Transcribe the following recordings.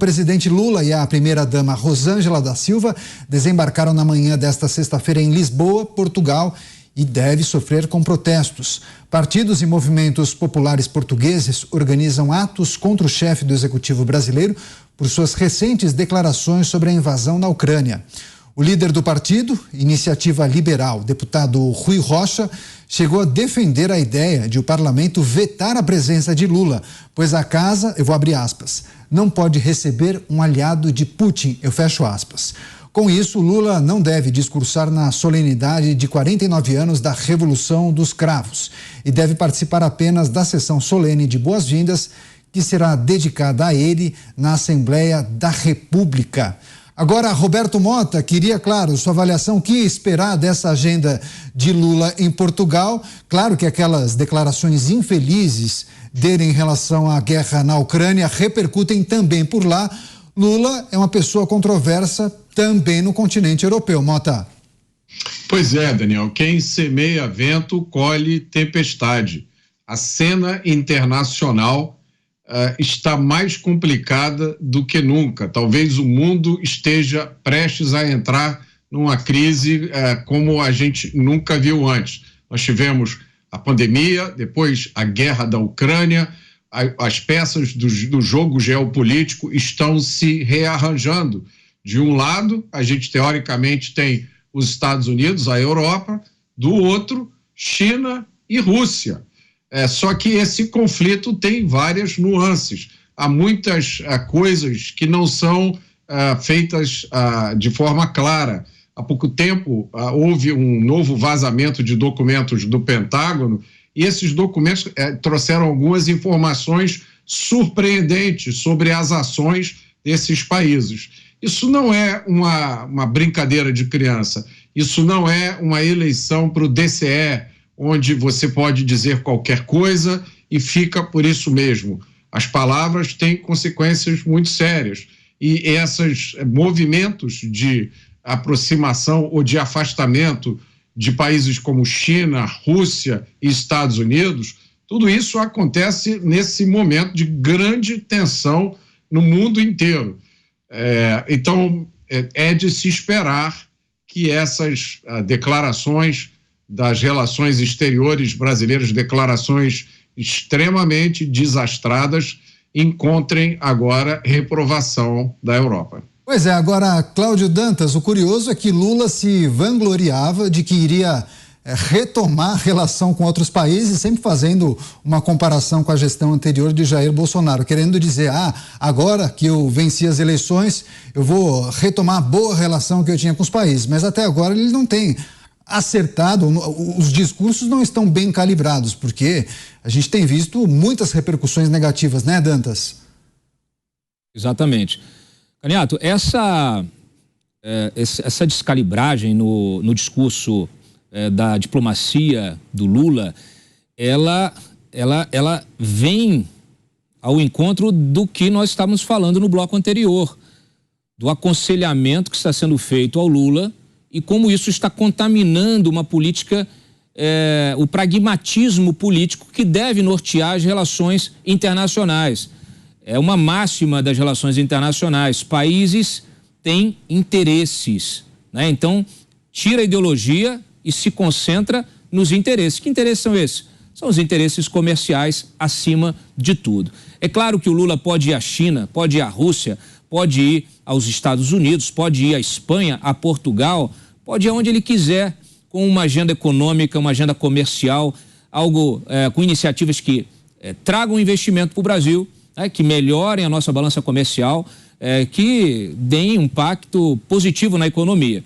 O presidente Lula e a primeira-dama Rosângela da Silva desembarcaram na manhã desta sexta-feira em Lisboa, Portugal, e deve sofrer com protestos. Partidos e movimentos populares portugueses organizam atos contra o chefe do executivo brasileiro por suas recentes declarações sobre a invasão na Ucrânia. O líder do partido, Iniciativa Liberal, deputado Rui Rocha, chegou a defender a ideia de o parlamento vetar a presença de Lula, pois a casa, eu vou abrir aspas, não pode receber um aliado de Putin, eu fecho aspas. Com isso, Lula não deve discursar na solenidade de 49 anos da Revolução dos Cravos e deve participar apenas da sessão solene de boas-vindas que será dedicada a ele na Assembleia da República. Agora, Roberto Mota, queria, claro, sua avaliação, o que esperar dessa agenda de Lula em Portugal? Claro que aquelas declarações infelizes dele em relação à guerra na Ucrânia repercutem também por lá. Lula é uma pessoa controversa também no continente europeu, Mota. Pois é, Daniel, quem semeia vento colhe tempestade. A cena internacional está mais complicada do que nunca. Talvez o mundo esteja prestes a entrar numa crise como a gente nunca viu antes. Nós tivemos a pandemia, depois a guerra da Ucrânia, as peças do jogo geopolítico estão se rearranjando. De um lado, a gente teoricamente tem os Estados Unidos, a Europa, do outro, China e Rússia. Só que esse conflito tem várias nuances. Há muitas coisas que não são feitas de forma clara. Há pouco tempo houve um novo vazamento de documentos do Pentágono e esses documentos trouxeram algumas informações surpreendentes sobre as ações desses países. Isso não é uma brincadeira de criança. Isso não é uma eleição para o DCE, onde você pode dizer qualquer coisa e fica por isso mesmo. As palavras têm consequências muito sérias e esses movimentos de aproximação ou de afastamento de países como China, Rússia e Estados Unidos, tudo isso acontece nesse momento de grande tensão no mundo inteiro. Então, é de se esperar que essas declarações das relações exteriores brasileiras, declarações extremamente desastradas, encontrem agora reprovação da Europa. Pois é, agora, Cláudio Dantas, o curioso é que Lula se vangloriava de que iria retomar a relação com outros países, sempre fazendo uma comparação com a gestão anterior de Jair Bolsonaro, querendo dizer, agora que eu venci as eleições, eu vou retomar a boa relação que eu tinha com os países, mas até agora ele não tem acertado, os discursos não estão bem calibrados, porque a gente tem visto muitas repercussões negativas, né, Dantas? Exatamente. Caniato, essa descalibragem no discurso da diplomacia do Lula, ela vem ao encontro do que nós estávamos falando no bloco anterior, do aconselhamento que está sendo feito ao Lula e como isso está contaminando uma política, o pragmatismo político que deve nortear as relações internacionais. É uma máxima das relações internacionais. Países têm interesses, né? Então, tira a ideologia e se concentra nos interesses. Que interesses são esses? São os interesses comerciais acima de tudo. É claro que o Lula pode ir à China, pode ir à Rússia, pode ir aos Estados Unidos, pode ir à Espanha, a Portugal, pode ir aonde ele quiser, com uma agenda econômica, uma agenda comercial, algo com iniciativas que tragam investimento para o Brasil, que melhorem a nossa balança comercial, que deem um impacto positivo na economia.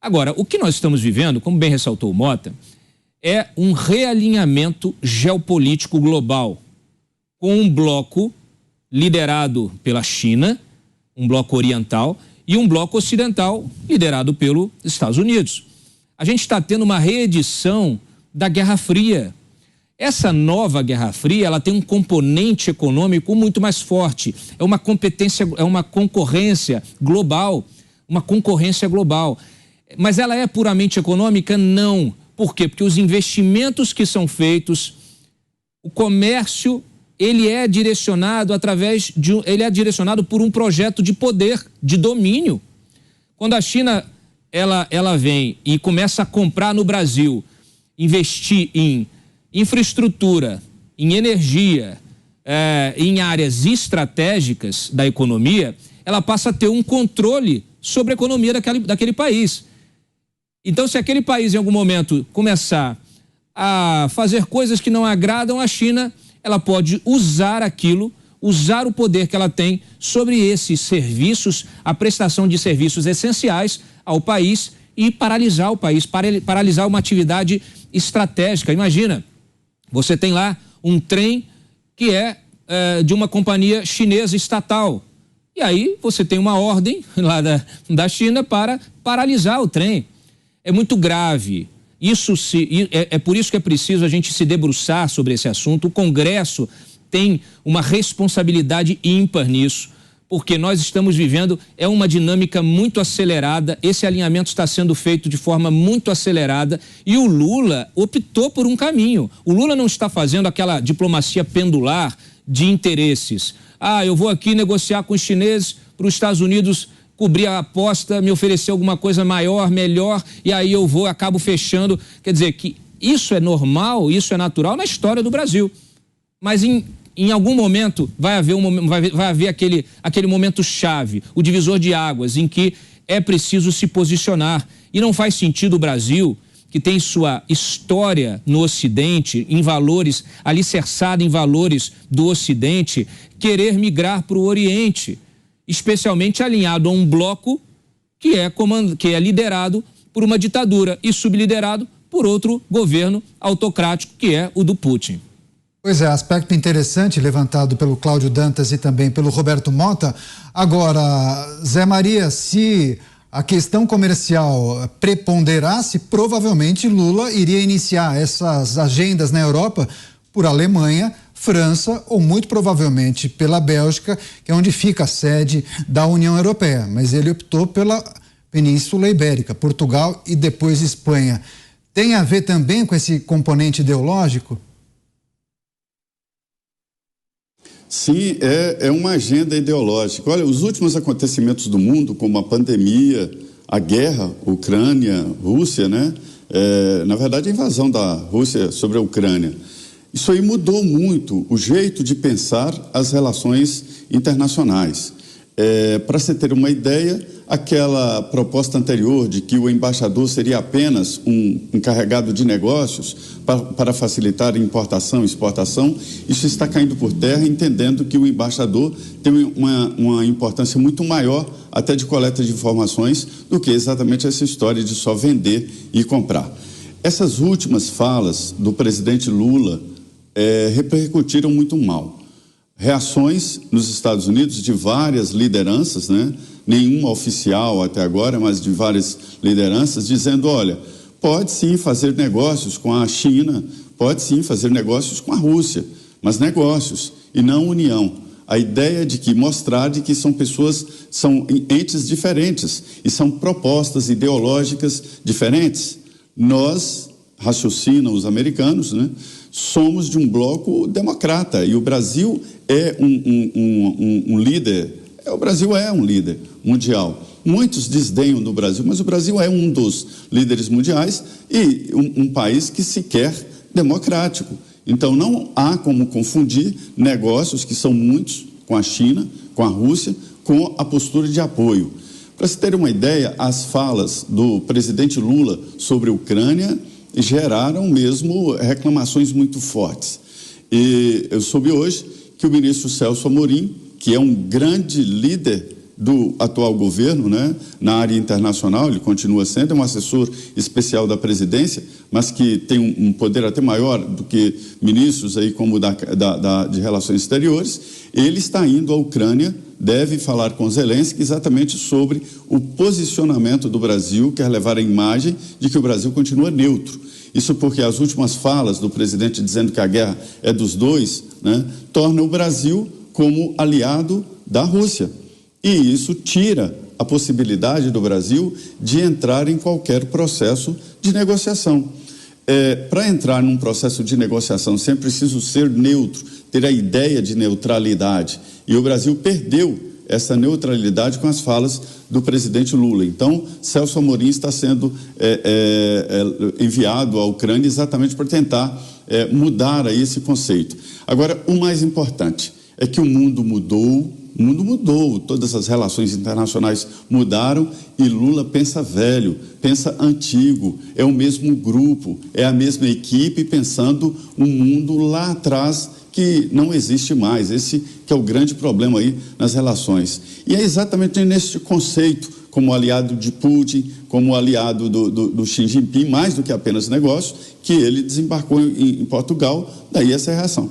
Agora, o que nós estamos vivendo, como bem ressaltou o Mota, é um realinhamento geopolítico global, com um bloco liderado pela China, um bloco oriental, e um bloco ocidental liderado pelos Estados Unidos. A gente está tendo uma reedição da Guerra Fria. Essa nova Guerra Fria, ela tem um componente econômico muito mais forte. É uma competência, é uma concorrência global, Mas ela é puramente econômica? Não. Por quê? Porque os investimentos que são feitos, o comércio ele é direcionado ele é direcionado por um projeto de poder, de domínio. Quando a China ela vem e começa a comprar no Brasil, investir em infraestrutura, em energia, em áreas estratégicas da economia, ela passa a ter um controle sobre a economia daquele país. Então, se aquele país em algum momento começar a fazer coisas que não agradam à China, ela pode usar aquilo, usar o poder que ela tem sobre esses serviços, a prestação de serviços essenciais ao país e paralisar o país, paralisar uma atividade estratégica. Imagina, você tem lá um trem que é de uma companhia chinesa estatal. E aí você tem uma ordem lá da China para paralisar o trem. É muito grave. É por isso que é preciso a gente se debruçar sobre esse assunto. O Congresso tem uma responsabilidade ímpar nisso, porque nós estamos vivendo uma dinâmica muito acelerada, esse alinhamento está sendo feito de forma muito acelerada e o Lula optou por um caminho. O Lula não está fazendo aquela diplomacia pendular de interesses. Eu vou aqui negociar com os chineses para os Estados Unidos cobrir a aposta, me oferecer alguma coisa maior, melhor, e aí eu acabo fechando. Quer dizer, que isso é normal, isso é natural na história do Brasil. Mas em algum momento vai haver aquele momento chave, o divisor de águas, em que é preciso se posicionar. E não faz sentido o Brasil, que tem sua história no Ocidente, em valores, alicerçada em valores do Ocidente, querer migrar para o Oriente, especialmente alinhado a um bloco que é liderado por uma ditadura e subliderado por outro governo autocrático, que é o do Putin. Pois é, aspecto interessante levantado pelo Cláudio Dantas e também pelo Roberto Mota. Agora, Zé Maria, se a questão comercial preponderasse, provavelmente Lula iria iniciar essas agendas na Europa por Alemanha, França ou muito provavelmente pela Bélgica, que é onde fica a sede da União Europeia. Mas ele optou pela Península Ibérica, Portugal e depois Espanha. Tem a ver também com esse componente ideológico? Sim, é uma agenda ideológica. Olha, os últimos acontecimentos do mundo, como a pandemia, a guerra, Ucrânia, Rússia, né? Na verdade, a invasão da Rússia sobre a Ucrânia. Isso aí mudou muito o jeito de pensar as relações internacionais. Para você ter uma ideia, aquela proposta anterior de que o embaixador seria apenas um encarregado de negócios para facilitar a importação e exportação, isso está caindo por terra, entendendo que o embaixador tem uma importância muito maior até de coleta de informações do que exatamente essa história de só vender e comprar. Essas últimas falas do presidente Lula repercutiram muito mal. Reações nos Estados Unidos de várias lideranças, né? Nenhuma oficial até agora, mas de várias lideranças, dizendo, olha, pode sim fazer negócios com a China, pode sim fazer negócios com a Rússia, mas negócios e não união. A ideia de que mostrar de que são entes diferentes e são propostas ideológicas diferentes. Nós, raciocinam os americanos, né? Somos de um bloco democrata e o Brasil é um líder, o Brasil é um líder mundial. Muitos desdenham do Brasil, mas o Brasil é um dos líderes mundiais e um país que se quer democrático. Então não há como confundir negócios, que são muitos, com a China, com a Rússia, com a postura de apoio. Para se ter uma ideia, as falas do presidente Lula sobre a Ucrânia geraram mesmo reclamações muito fortes. E eu soube hoje que o ministro Celso Amorim, que é um grande líder do atual governo, né, na área internacional, ele continua sendo um assessor especial da presidência, mas que tem um poder até maior do que ministros aí como de relações exteriores, ele está indo à Ucrânia, deve falar com Zelensky exatamente sobre o posicionamento do Brasil, quer levar a imagem de que o Brasil continua neutro. Isso porque as últimas falas do presidente dizendo que a guerra é dos dois, né, torna o Brasil como aliado da Rússia. E isso tira a possibilidade do Brasil de entrar em qualquer processo de negociação. Para entrar num processo de negociação, sempre preciso ser neutro, ter a ideia de neutralidade. E o Brasil perdeu essa neutralidade com as falas do presidente Lula. Então, Celso Amorim está sendo enviado à Ucrânia exatamente para tentar mudar aí esse conceito. Agora, o mais importante é que o mundo mudou, todas as relações internacionais mudaram e Lula pensa velho, pensa antigo, é o mesmo grupo, é a mesma equipe pensando um mundo lá atrás que não existe mais. Esse que é o grande problema aí nas relações. E é exatamente neste conceito, como aliado de Putin, como aliado do Xi Jinping, mais do que apenas negócio, que ele desembarcou em Portugal, daí essa reação.